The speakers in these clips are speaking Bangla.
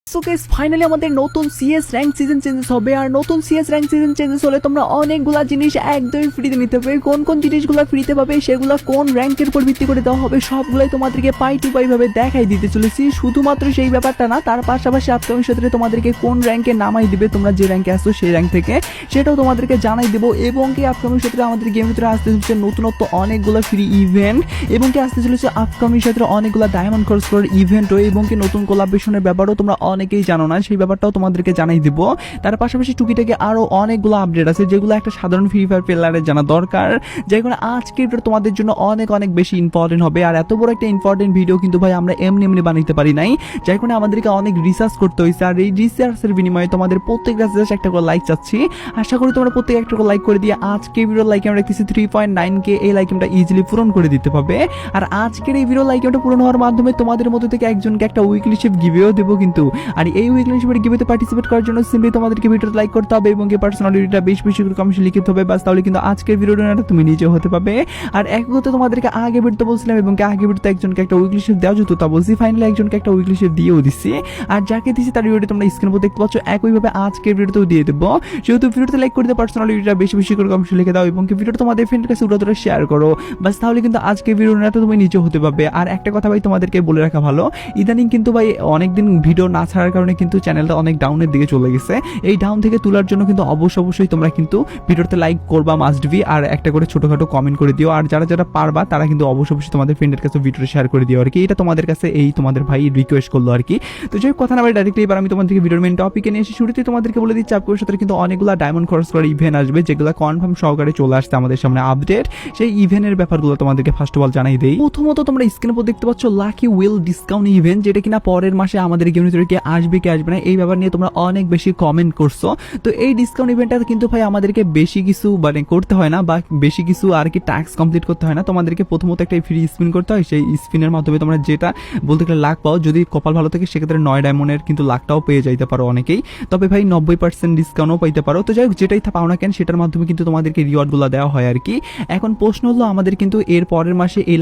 সো গাইস ফাইনালি আমাদের নতুন সিএস র্যাঙ্ক সিজন চেঞ্জেস হবে। আর নতুন সিএস র্যাঙ্ক সিজন চেঞ্জেস হলে তোমরা অনেকগুলা জিনিস একদমই ফ্রিতে নিতে পারবে। কোন কোন জিনিসগুলো ফ্রিতে পাবে, সেগুলো কোন র্যাঙ্কের উপর ভিত্তি করে দেওয়া হবে, সবগুলাই তোমাদেরকে পাই টু পাই ভাবে দেখাই দিতে চলেছি। শুধুমাত্র সেই ব্যাপারটা না, তার পাশাপাশি আপকামিং সাথে তোমাদেরকে কোন র্যাঙ্কে নামাই দিবে, তোমরা যে র্যাঙ্কে আসছো সেই র্যাঙ্ক থেকে, সেটাও তোমাদেরকে জানাই দেবো। এবং কি আপকামিং সাথে আমাদের গেমের ভিতরে আসতে চলেছে নতুনত্ব অনেকগুলো ফ্রি ইভেন্ট, এবং কি আসতে চলেছে আপকামিং সাথে অনেকগুলো ডায়মন্ড খরচ করার ইভেন্টও, এবং কি নতুন কোলাবরেশনের ব্যাপারও তোমরা অনেকেই জানো না, সেই ব্যাপারটাও তোমাদেরকে জানাই দিব। তার পাশাপাশি টুকিটাকে আরো অনেকগুলো আপডেট আছে যেগুলো একটা সাধারণ ফ্রি ফায়ার প্লেয়ারের জানা দরকার, যেগুলো আজকের ভিডিও তোমাদের জন্য অনেক অনেক বেশি ইম্পর্টেন্ট হবে। আর এত বড় একটা ইম্পর্টেন্ট ভিডিও কিন্তু ভাই আমরা এমনি এমনি বানাইতে পারি নাই, যার কারণে আমাদেরকে অনেক রিসার্চ করতে হয়েছে। আর এই রিসার্চের বিনিময়ে তোমাদের প্রত্যেকটা জাস্ট একটা করে লাইক চাচ্ছি। আশা করি তোমরা প্রত্যেক একটা করে লাইক করে দিয়ে আজকে ভিডিও লাইক আমরা রাখতেছি 3.9k, এই লাইক আমরা ইজিলি পূরণ করে দিতে পারবে। আর আজকের এই ভিডিও লাইক আমরা পূরণ হওয়ার মাধ্যমে তোমাদের মধ্যে থেকে একজনকে একটা উইকলি শিপ গিভেও দেবো কিন্তু। আর এই উইকলি শিপের গিভেতে পার্টিসিপেট করার জন্য সিম্পলি তোমাদেরকে ভিডিওটা লাইক করতে হবে এবং কি পার্সোনালিটিটা বেশি বেশি করে কমেন্টে লিখতে হবে, বাস তাহলে কিন্তু আজকের ভিডিওটা তুমি নিজেও হতে পারবে। আর এক কথা তোমাদেরকে আগে ভিডিওতে বলছিলাম এবং কি আগে ভিডিওতে একজনকে একটা উইকলি শিপ দেওয়া যেত, তা বলছি ফাইনালি একজনকে একটা উইকলি শিপ দিয়েও দিচ্ছি। আর যাকে দিচ্ছি তার ভিডিওটি তোমরা স্ক্রিনের উপর দেখতে পাচ্ছ, একইভাবে আজকের ভিডিওতেও দিয়ে দেবো। যেহেতু ভিডিওতে লাইক করে দিও, পার্সোনালিটিটা বেশি বেশি করে কমেন্টে লিখে দাও এবং কি ভিডিওটা তোমাদের ফ্রেন্ডের কাছে উড়াধুরা শেয়ার করো, বাস তাহলে কিন্তু আজকের ভিডিওটা তুমি নিজেও হতে পারবে। আর একটা কথা ভাই তোমাদেরকে বলে রাখা ভালো, ইদানিং কিন্তু ভাই অনেকদিন ভিডিও না ছাড়ার কারণে কিন্তু চ্যানেলটা অনেক ডাউনের দিকে চলে গেছে। এই ডাউন থেকে তোলার জন্য কিন্তু অবশ্যই তোমরা কিন্তু ভিডিওতে লাইক করবা মাস্ট বি, আর একটা করে ছোটখাটো কমেন্ট করে দিও। আর যারা যারা পারবা তারা কিন্তু অবশ্যই তোমাদের ফ্রেন্ডের কাছে ভিডিওটা শেয়ার করে দিও আর কি। এটা তোমাদের কাছে এই তোমাদের ভাই রিকোয়েস্ট করলো আর কি। তো যাই কথা না বলে ডাইরেক্টলি এবার আমি তোমাদেরকে ভিডিওর মেইন টপিকে নিয়ে এসে শুরুতেই তোমাদেরকে বলে দিচ্ছি আপকামিং সাথে কিন্তু অনেকগুলো ডায়মন্ড খরচ করার ইভেন্ট আসবে, যেগুলো কনফার্ম সহকারে চলে আসছে আমাদের সামনে আপডেট। সেই ইভেন্টের ব্যাপারগুলো তোমাদেরকে ফার্স্ট অফ অল জানাই দেই। প্রথমত তোমরা স্ক্রিনের উপর দেখতে পাচ্ছ লাকি উইল ডিসকাউন্ট ইভেন্ট, যেটা কিনা পরের মাসে আমাদের গেমের ভিতরে কি আসবে কি আসবে না এই ব্যাপার নিয়ে তোমরা অনেক বেশি কমেন্ট করছো। তো এই ডিসকাউন্ট ইভেন্টটা কিন্তু ভাই আমাদেরকে বেশি কিছু মানে করতে হয় না, বা বেশি কিছু আর কি টাস্ক কমপ্লিট করতে হয় না। তোমাদেরকে প্রথমত একটা ফ্রি স্পিন করতে হয়, সেই স্পিনের মাধ্যমে তোমরা যেটা বলতে গেলে লাখ পাও, যদি কপাল ভালো থাকে সেক্ষেত্রে 9 ডায়মন্ডের কিন্তু লাখটাও পেয়ে যাইতে পারো অনেকেই, তবে ভাই 90% ডিসকাউন্টও পাইতে পারো। তো যাই হোক যেটাই পাও না কেন সেটার মাধ্যমে কিন্তু তোমাদেরকে রিওয়ার্ডগুলো দেওয়া হয় আর কি। এখন প্রশ্ন হলো আমাদের কিন্তু এর পরের মাসে এই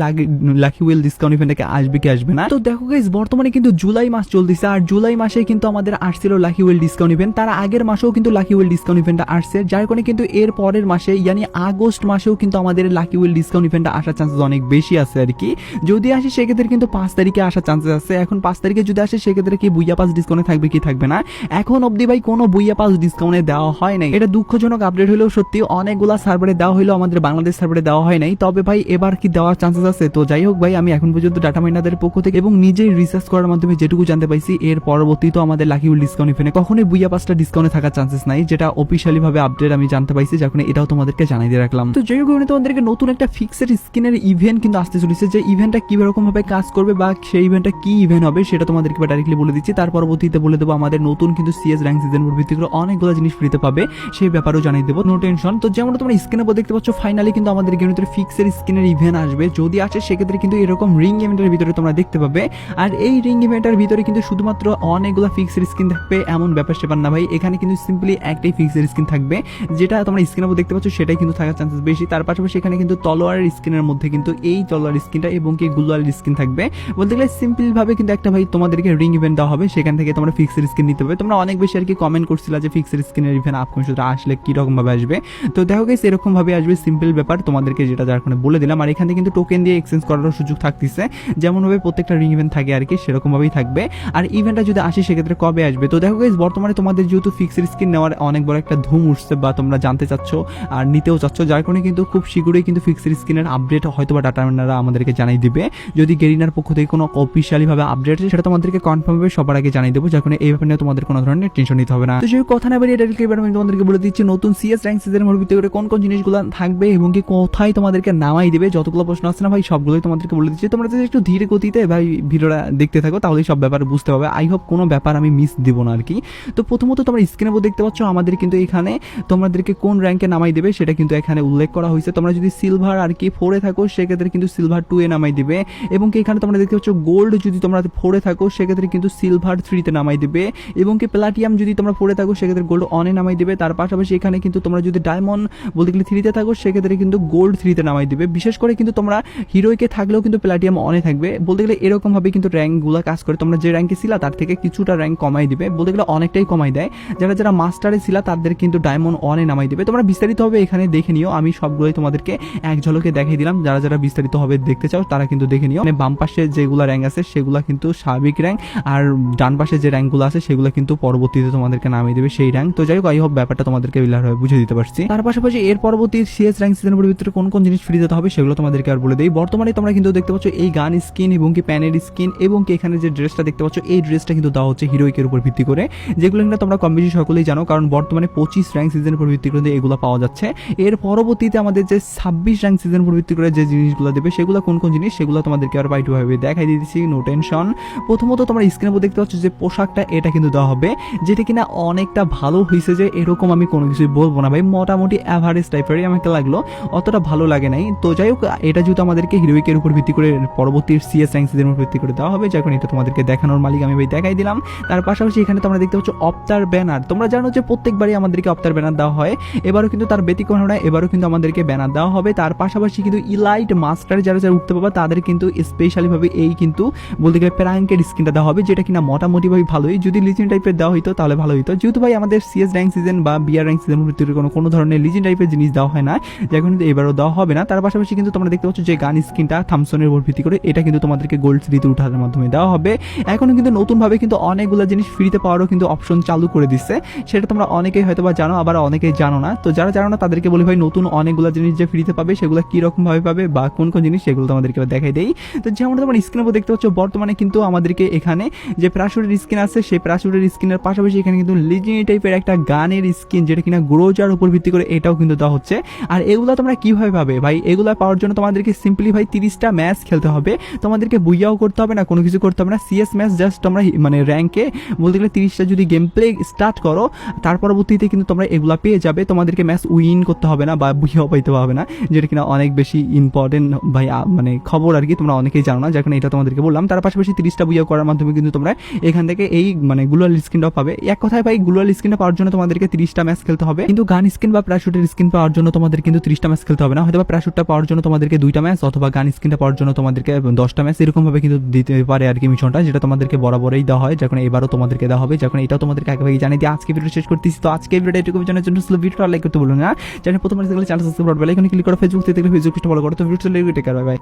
লাকি উইল ডিসকাউন্ট ইভেন্টটাকে আসবে কি আসবে না। তো দেখো গাইস বর্তমানে কিন্তু জুলাই মাস চলতেছে, আর জুলাই মাসে কিন্তু আমাদের আসছিল লাকি উইল ডিসকাউন্ট ইভেন্ট, তার আগের মাসেও কিন্তু লাকি উইল ডিসকাউন্ট ইভেন্টটা আসছে, যার কারণে কিন্তু এর পরের মাসে ইয়ানি আগস্ট মাসেও কিন্তু আমাদের লাকি উইল ডিসকাউন্ট ইভেন্টটা আসার চান্সেস অনেক বেশি আছে আর কি। যদি আসে সেক্ষেত্রে কিন্তু 5 তারিখে আসার চান্সেস আছে। এখন 5 তারিখে যদি আসে সেক্ষেত্রে কি বুইয়া পাস ডিসকাউন্টে থাকবে কি থাকবে না, এখন অবধি ভাই কোনো বুইয়া পাস ডিসকাউন্টে দেওয়া হয় নাই। এটা দুঃখজনক আপডেট হলেও সত্যি, অনেকগুলা সার্ভারে দেওয়া হইলো, আমাদের বাংলাদেশ সার্ভারে দেওয়া হয় নাই। তবে ভাই এবার কি দেওয়ার চান্সেস আছে। তো যাই হোক ভাই আমি এখন পর্যন্ত ডাটা মাইনারদের পক্ষ থেকে এবং নিজেই রিসার্চ করার মাধ্যমে যেটুকু জানতে পাইছি, এর পরবর্তীতে আমাদের লাকি উইল ডিসকাউন্ট ইভেন্টে কখনোই বুইয়া পাসটা ডিসকাউন্টে থাকার চান্সেস নাই, যেটা অফিশিয়ালি ভাবে আপডেট আমি জানতে পাইছি, যার কারণে এটাও তোমাদেরকে জানাই দিয়ে রাখলাম। তো যাই হোক তোমাদেরকে নতুন একটা ফিক্সড স্কিনের ইভেন্ট কিন্তু আসতে চলেছে, যে ইভেন্টটা কি রকম ভাবে কাজ করবে বা সেই ইভেন্টটা কি ইভেন্ট হবে সেটা তোমাদেরকে ডাইরেক্টলি বলে দিচ্ছি। তার পরবর্তীতে বলে দেবো আমাদের নতুন কিন্তু সিএস র্যাঙ্ক সিজন উপর ভিত্তি করে অনেকগুলো জিনিস ফ্রিতে পাবে, সেই ব্যাপারেও জানিয়ে দেবো, নো টেনশন। তো যেমন তোমরা স্ক্রিনের উপর দেখতে পাচ্ছ ফাইনালি কিন্তু আমাদের গেমের ভিতরে ফিক্সড স্কিনের ইভেন্ট আসবে। যদি আসে সেক্ষেত্রে কিন্তু এরকম রিং ইভেন্টের ভিতরে তোমরা দেখতে পাবে। আর এই রিং ইভেন্টের ভিতরে কিন্তু শুধুমাত্র অনেকগুলো ফিক্সড স্কিন থাকবে এমন ব্যাপার সেপার না ভাই, এখানে কিন্তু সিম্পলি একটাই ফিক্সড স্কিন থাকবে, যেটা তোমরা স্ক্রিনের উপর দেখতে পাচ্ছ সেটাই কিন্তু থাকার চান্সেস বেশি। তার পাশাপাশি এখানে কিন্তু তলোয়ারের স্কিনের মধ্যে কিন্তু এই তলোয়ার স্কিনটা এবং কি গুলোয়ারের স্কিন থাকবে। বলতে গেলে সিম্পল ভাবে কিন্তু একটা ভাই তোমাদেরকে রিং ইভেন্ট দেওয়া হবে, সেখান থেকে তোমরা ফিক্সড স্কিন নিতে হবে। তোমরা অনেক বেশি আর কি কমেন্ট করছিলা যে ফিক্সড স্কিনের ইভেন্ট আপকামিং শুধু আসলে কি রকম ভাবে আসবে। তো দেখো গাইস এরকম ভাবে আসবে, সিম্পল ব্যাপার তোমাদেরকে যেটা যার কারণে বলে দিলাম। আর এখানে কিন্তু টোকেন দিয়ে এক্সচেঞ্জ করার সুযোগ থাকতেছে, যেমন ভাবে প্রত্যেকটা রিং ইভেন্ট থাকে আর কি সেরকম ভাবেই থাকবে। আর ইভেন্টটা যদি আসে সেক্ষেত্রে কবে আসবে। তো দেখো গাইস বর্তমানে তোমাদের যেহেতু ফিক্সড স্কিন নেওয়ার অনেক বড় একটা ধুম উঠছে বা তোমরা জানতে চাচ্ছ আর নিতেও চাচ্ছ, যার কারণে কিন্তু খুব শীঘ্রই কিন্তু ফিক্সড স্কিনের আপডেট হয়তো বা ডাটা মাইনাররা আমাদেরকে জানাই দিবে। যদি গেরিনার পক্ষ থেকে কোনো অফিসিয়ালি ভাবে আপডেট আছে সেটা তোমাদেরকে কনফার্ম ভাবে সবার আগে জানিয়ে দেবো, যার কারণে এই ব্যাপারে তোমাদের কোনো ধরনের টেনশন নিতে হবে না। তো যেহেতু কথা না বেরিয়ে ডাইরেক্টলি এবার আমি তোমাদেরকে বলে দিচ্ছি নতুন সিএস র্যাঙ্ক সিজনের ভিতরে করে কোন কোন জিনিসগুলো থাকবে এবং কি কোথায় তোমাদেরকে নামাই দিবে। যতগুলো প্রশ্ন আছে না ভাই সবগুলোই তোমাদেরকে বলে দিচ্ছি, তোমরা যদি একটু ধীরে গতিতে ভাই ভিডিওটা দেখতে থাকো তাহলেই সব ব্যাপারে বুঝতে পারবে। আই হোপ কোনো ব্যাপার আমি মিস দিব না আর কি। তো প্রথমত তোমরা স্ক্রিনের উপর দেখতে পাচ্ছ আমাদের কিন্তু এখানে তোমাদেরকে কোন র্যাঙ্কে নামাই দেবে সেটা কিন্তু এখানে উল্লেখ করা হয়েছে। তোমরা যদি সিলভার আর কি 4 এ থাকো সেক্ষেত্রে কিন্তু সিলভার 2 এ নামাই দিবে, এবং কি এখানে তোমরা দেখতে পাচ্ছ গোল্ড যদি তোমরা 4 এ থাকো সেক্ষেত্রে কিন্তু সিলভার 3 তে নামাই দিবে, এবং কি প্লাটিনাম যদি তোমরা 4 এ থাকো সেক্ষেত্রে গোল্ড 1 এ নামাই দিবে। তার পাশাপাশি এখানে কিন্তু তোমরা যদি ডায়মন্ড বলতে গেলে 3 তে থাকো সেক্ষেত্রে কিন্তু গোল্ড 3 তে নামাই দিবে। বিশেষ করে কিন্তু তোমরা হিরোইকে থাকলেও কিন্তু প্লাটিনাম 1 এ থাকবে। বলতে গেলে এরকম ভাবে কিন্তু র্যাঙ্কগুলো কাজ করে, তোমরা যে র্যাঙ্কে ছিলা তার থেকে তোমাদেরকে কিছুটা র্যাঙ্ক কমাই দিবে, বলতে গেলে অনেকটাই কমাই দেয়। যারা যারা মাস্টারে ছিল তাদের কিন্তু ডায়মন্ড 1-এ নামাই দেবে। তোমরা বিস্তারিতভাবে এখানে দেখে নিও, আমি সবগুলোই তোমাদেরকে এক ঝলকে দেখিয়ে দিলাম। যারা যারা বিস্তারিতভাবে দেখতে চাও তারা কিন্তু দেখে নিও। মানে বাম পাশে যেগুলো র্যাঙ্ক আছে সেগুলো কিন্তু স্বাভাবিক র্যাঙ্ক, আর ডান পাশে যে র্যাঙ্কগুলো আছে সেগুলো কিন্তু পরবর্তীতে তোমাদেরকে নামিয়ে দেবে সেই র্যাঙ্ক। তো যাই হোক, আই হোপ ব্যাপারটা তোমাদেরকে ক্লিয়ারভাবে বুঝে দিতে পারছি। তার পাশাপাশি এর পরবর্তী সিএস র্যাঙ্ক সিজনের ভিতরে কোন কোন জিনিস ফ্রি দিতে হবে সেগুলো তোমাদেরকে আর বলে দেই। বর্তমানে তোমরা কিন্তু দেখতে পাচ্ছ এই গান স্কিন এবং কি প্যানের স্কিন এবং কি এখানে যে ড্রেসটা দেখতে পাচ্ছ এই ড্রেসটা কিন্তু দেওয়া হচ্ছে হিরোইকের উপর ভিত্তি করে, যেগুলো কিনা তোমরা কম বেশি সকলেই জানো, কারণ বর্তমানে 25 র্যাঙ্ক সিজনের উপর ভিত্তি করে এগুলো পাওয়া যাচ্ছে। এর পরবর্তীতে আমাদের যে 26 র্যাঙ্ক সিজনের উপর ভিত্তি করে যে জিনিসগুলো দেবে সেগুলো কোন কোন জিনিস সেগুলো তোমাদেরকে আর পাই টু ভাবে দেখাই দিয়েছি, নো টেনশন। প্রথমত তোমরা স্ক্রিনের উপর দেখতে পাচ্ছ যে পোশাকটা এটা কিন্তু দেওয়া হবে, যেটা কিনা অনেকটা ভালো হয়েছে। যে এরকম আমি কোনো কিছুই বলবো না ভাই, মোটামুটি অ্যাভারেজ টাইপেরই আমাকে লাগলো, অতটা ভালো লাগে নাই। তো যাই হোক, এটা যেহেতু আমাদেরকে হিরোইকের উপর ভিত্তি করে পরবর্তী সিএস র্যাঙ্ক সিজনের উপর ভিত্তি করে দেওয়া হবে, যখন এটা তোমাদেরকে দেখানোর মালিক আমি ভাই দেখাই দিলাম। তার পাশাপাশি এখানে তোমরা দেখতে পাচ্ছ অফতার ব্যানার। তোমরা জানো যে প্রত্যেকবারই আমাদেরকে অফতার ব্যানার দেওয়া হয়, এবারও কিন্তু তার ব্যতিক্রম না, এবারও কিন্তু আমাদেরকে ব্যানার দেওয়া হবে। তার পাশাপাশি কিন্তু ইলাইট মাস্টার যারা যারা উঠতে পারবে তাদের কিন্তু স্পেশালি ভাবে এই কিন্তু বলতে গেলে প্র্যাঙ্কের স্কিনটা দেওয়া হবে, যেটা কিনা মোটামুটি ভাই ভালোই। যদি লিজেন্ড টাইপের দেওয়া হইতো তাহলে ভালো হইতো, যেহেতু ভাই আমাদের সিএস র্যাঙ্ক সিজন বা বিআর র্যাঙ্ক সিজনের ভিতরে কোনো ধরনের লিজেন্ড টাইপের জিনিস দেওয়া হয় না, যখন কিন্তু এবারও দেওয়া হবে না। তার পাশাপাশি কিন্তু তোমরা দেখতে পাচ্ছ যে গান স্কিনটা থামসনের উপর ভিত্তি করে এটা কিন্তু তোমাদেরকে গোল্ড সিরিতে উঠানোর মাধ্যমে দেওয়া হবে। এখনো কিন্তু নতুনভাবে কিন্তু অনেকগুলো জিনিস ফ্রিতে পাওয়ারও কিন্তু অপশন চালু করে দিচ্ছে, সেটা তোমরা অনেকেই হয়তো বা জানো, আবার অনেকেই জানো না। তো যারা জানো না তাদেরকে বলি ভাই, নতুন অনেকগুলো জিনিস যে ফ্রিতে পাবে সেগুলো কিরকম ভাবে পাবে বা কোন কোন জিনিস সেগুলো তোমাদেরকে দেখাই দেই। তো যেমন তোমার স্ক্রিনের উপর দেখতে পাচ্ছ বর্তমানে কিন্তু আমাদেরকে এখানে যে প্যারাশুটের স্কিন আছে সেই প্যারাশুটের স্কিনের পাশাপাশি এখানে কিন্তু লিজেন্ডারি টাইপের একটা গানের স্কিন, যেটা কিনা গ্রোজার উপর ভিত্তি করে এটাও কিন্তু দেওয়া হচ্ছে। আর এগুলো তোমরা কিভাবে পাবে ভাই, এগুলো পাওয়ার জন্য তোমাদেরকে সিম্পলি ভাই 30টা ম্যাচ খেলতে হবে, তোমাদেরকে বুইয়াও করতে হবে না, কোনো কিছু করতে হবে না। সিএস ম্যাচ জাস্ট তোমরা মানে র্যাঙ্কে বলতে গেলে 30টা যদি গেম প্লে স্টার্ট করো, তার পরবর্তীতে কিন্তু তোমরা এগুলা পেয়ে যাবে। তোমাদেরকে ম্যাচ উইন করতে হবে না বা বুইয়াও পাইতে হবে না, যেটা কিনা অনেক বেশি ইম্পর্টেন্ট ভাই, মানে খবর আর কি, তোমরা অনেকেই জানো না, যখন এটা তোমাদেরকে বললাম। তার পাশাপাশি 30টা বুইয়া করার মাধ্যমে কিন্তু তোমরা এখান থেকে এই মানে গ্লোয়াল স্কিনটাও পাবে। এক কথায় ভাই, গ্লোয়াল স্কিনটা পাওয়ার জন্য তোমাদেরকে 30টা ম্যাচ খেলতে হবে, কিন্তু গান স্কিন বা প্যারাশুটের স্কিন পাওয়ার জন্য তোমাদের কিন্তু 30টা ম্যাচ খেলতে হবে না, হয়তো প্যারাশুটটা পাওয়ার জন্য তোমাদেরকে 2টা ম্যাচ অথবা গান স্কিনটা পাওয়ার জন্য তোমাদেরকে 10টা ম্যাচ এরকম ভাবে কিন্তু দিতে পারে আর কি মিশনটা, যেটা তোমাদেরকে বরাবরই দেওয়া হয়, যখন এবারও তোমাদেরকে দেওয়া হবে, যখন এটাও তোমাদেরকে আগেভাগে জানিয়ে দিয়ে আজকে ভিডিও শেষ করতেছি। তো আজকে ভিডিওটা এটুকু জানার জন্য ভিডিওটা লাইক করতে বলুন না, চ্যানেল প্রথমে চ্যানেল সাবস্ক্রাইব করবে, এখানে ক্লিক করো, ফেসবুক থেকে ফেসবুক পেজটা ফলো করো। তো ভিডিওটা টেক কেয়ার, বাই বাই।